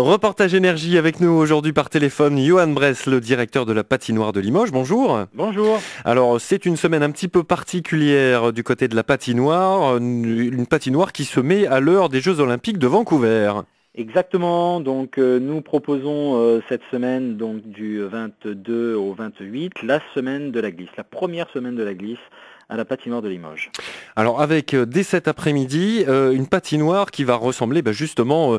Reportage énergie avec nous aujourd'hui par téléphone, Johan Bress, le directeur de la patinoire de Limoges. Bonjour. Bonjour. Alors, c'est une semaine un petit peu particulière du côté de la patinoire, une patinoire qui se met à l'heure des Jeux Olympiques de Vancouver. Exactement, donc nous proposons cette semaine, donc du 22 au 28, la semaine de la glisse, la première semaine de la glisse à la patinoire de Limoges. Alors, avec dès cet après-midi, une patinoire qui va ressembler justement,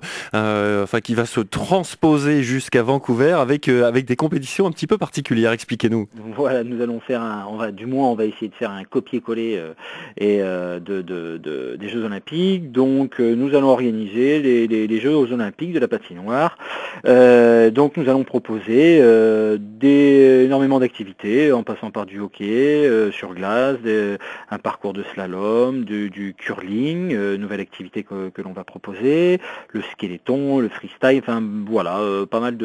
qui va se transposer jusqu'à Vancouver avec des compétitions un petit peu particulières. Expliquez-nous. Voilà, nous allons faire on va essayer de faire un copier-coller des Jeux Olympiques. Donc nous allons organiser les Jeux Olympiques de la patinoire. Donc nous allons proposer énormément d'activités, en passant par du hockey sur glace, un parcours de slalom, du curling, nouvelle activité que l'on va proposer, le skeleton, le freestyle, enfin voilà, pas mal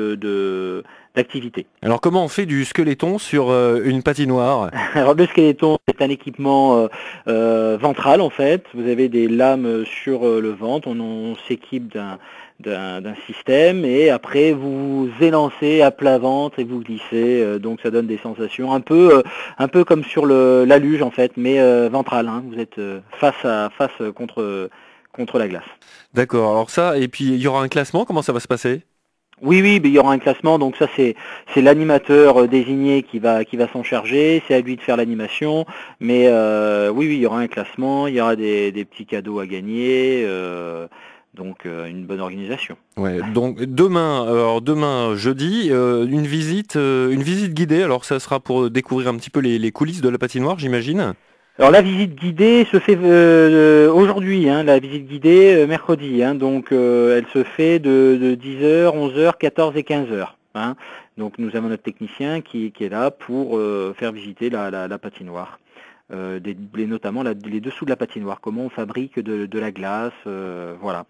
d'activités. Alors, comment on fait du skeleton sur une patinoire? Alors le skeleton, c'est un équipement ventral en fait. Vous avez des lames sur le ventre, on s'équipe d'un système et après vous vous élancez à plat ventre et vous glissez, donc ça donne des sensations un peu comme sur la luge en fait, mais ventrale, hein. Vous êtes face contre la glace. D'accord, alors ça, et puis il y aura un classement, comment ça va se passer? Oui, mais il y aura un classement, donc ça c'est l'animateur désigné qui va s'en charger, c'est à lui de faire l'animation, mais oui, il y aura un classement, il y aura des petits cadeaux à gagner, donc une bonne organisation. Ouais, donc demain jeudi, une visite guidée. Alors ça sera pour découvrir un petit peu les coulisses de la patinoire, j'imagine. Alors la visite guidée se fait aujourd'hui, hein, la visite guidée mercredi, hein, donc elle se fait de 10h, 11h, 14 et 15h. Hein. Donc nous avons notre technicien qui est là pour faire visiter la patinoire, notamment les dessous de la patinoire, comment on fabrique de la glace, voilà.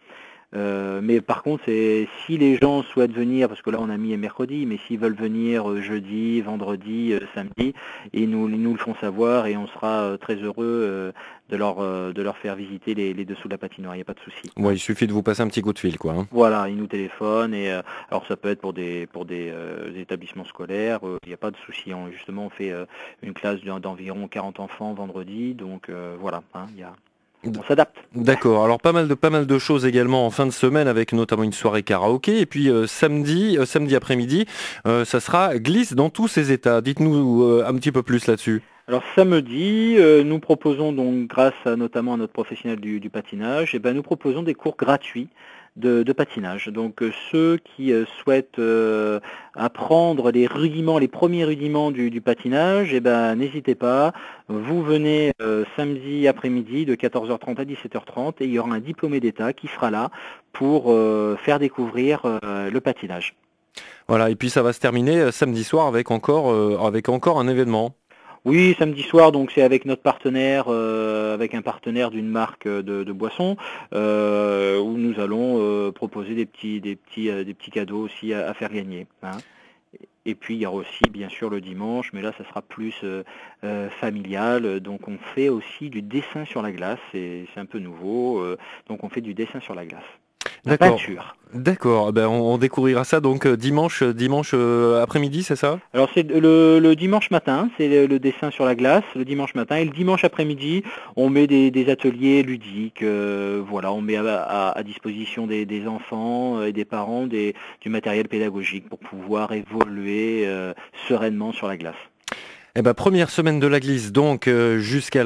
Mais par contre, si les gens souhaitent venir, parce que là on a mis mercredi, mais s'ils veulent venir jeudi, vendredi, samedi, et nous le font savoir et on sera très heureux de leur faire visiter les dessous de la patinoire, il n'y a pas de souci. Ouais, il suffit de vous passer un petit coup de fil, quoi. Hein. Voilà, ils nous téléphonent et alors ça peut être pour des établissements scolaires, il n'y a pas de souci. Justement, on fait une classe d'environ 40 enfants vendredi, donc voilà, hein, on s'adapte. D'accord. Alors pas mal de choses également en fin de semaine avec notamment une soirée karaoké et puis samedi après-midi, ça sera glisse dans tous ses états. Dites-nous un petit peu plus là-dessus. Alors samedi, nous proposons donc, grâce notamment à notre professionnel du patinage, nous proposons des cours gratuits de patinage. Donc ceux qui souhaitent apprendre les premiers rudiments du patinage, n'hésitez pas, vous venez samedi après-midi de 14h30 à 17h30 et il y aura un diplômé d'État qui sera là pour faire découvrir le patinage. Voilà. Et puis ça va se terminer samedi soir avec encore un événement. Oui, samedi soir, donc c'est avec notre partenaire, avec un partenaire d'une marque de boissons, où nous allons proposer des petits cadeaux aussi à faire gagner. Hein. Et puis il y aura aussi bien sûr le dimanche, mais là ça sera plus familial. Donc on fait aussi du dessin sur la glace, c'est un peu nouveau. Donc on fait du dessin sur la glace. La D'accord. peinture. D'accord. Ben, on découvrira ça donc dimanche après-midi, c'est ça? Alors c'est le dimanche matin, c'est le dessin sur la glace, le dimanche matin, et le dimanche après-midi, on met des ateliers ludiques, voilà, on met à disposition des enfants et des parents du matériel pédagogique pour pouvoir évoluer sereinement sur la glace. Eh ben, première semaine de la glisse donc jusqu'à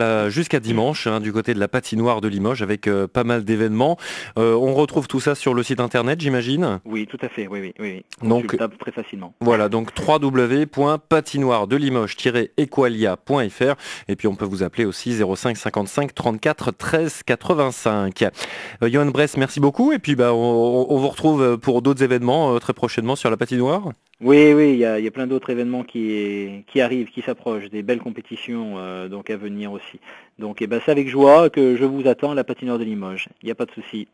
dimanche du côté de la patinoire de Limoges avec pas mal d'événements. On retrouve tout ça sur le site internet, j'imagine. Oui, tout à fait, oui. Donc Consultable très facilement. voilà, donc www.patinoiredelimoges-equalia.fr et puis on peut vous appeler aussi 05 55 34 13 85. Johan Bress, merci beaucoup et puis on vous retrouve pour d'autres événements très prochainement sur la patinoire. Oui, il y a plein d'autres événements qui arrivent, qui s'approchent, des belles compétitions donc à venir aussi. Donc c'est avec joie que je vous attends à la patinoire de Limoges. Il n'y a pas de souci.